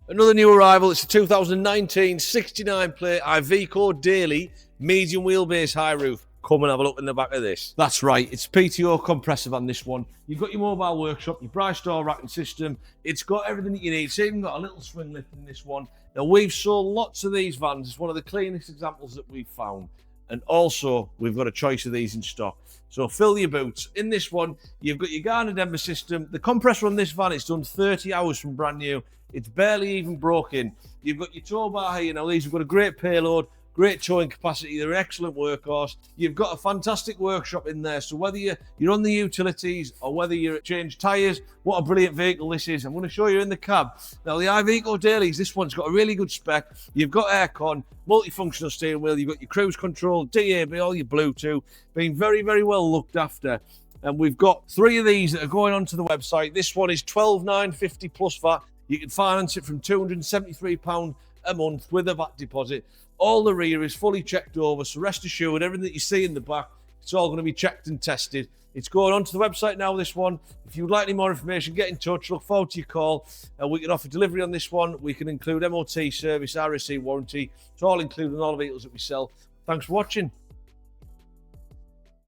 Another new arrival, it's a 2019 69 plate Iveco daily medium wheelbase high roof. Come and have a look in the back of this. That's right, it's Pto Compressor Van, this one. You've got your mobile workshop, your bright STOR racking system. It's got everything that you need. It's even got a little swing lift in this one. Now, we've sold lots of these vans. It's one of the cleanest examples that we've found. And also, we've got a choice of these in stock. So fill your boots. In this one, you've got your GARDNER system. The compressor on this van, it's done 30 hours from brand new. It's barely even broken. You've got your tow bar here. Now, these have got a great payload, great towing capacity. They're an excellent workhorse. You've got a fantastic workshop in there. So whether you're on the utilities or whether you're change tyres, what a brilliant vehicle this is. I'm going to show you in the cab. Now, the Iveco dailies, this one's got a really good spec. You've got aircon, multifunctional steering wheel. You've got your cruise control, DAB, all your Bluetooth. Being very, very well looked after. And we've got 3 of these that are going onto the website. This one is 12950+Vat. You can finance it from £273 a month with a VAT deposit. All the rear is fully checked over, so rest assured, everything that you see in the back, it's all going to be checked and tested. It's going onto the website now, this one. If you would like any more information, get in touch. Look forward to your call. We can offer delivery on this one. We can include MOT service, RSC warranty. It's all included in all the vehicles that we sell. Thanks for watching.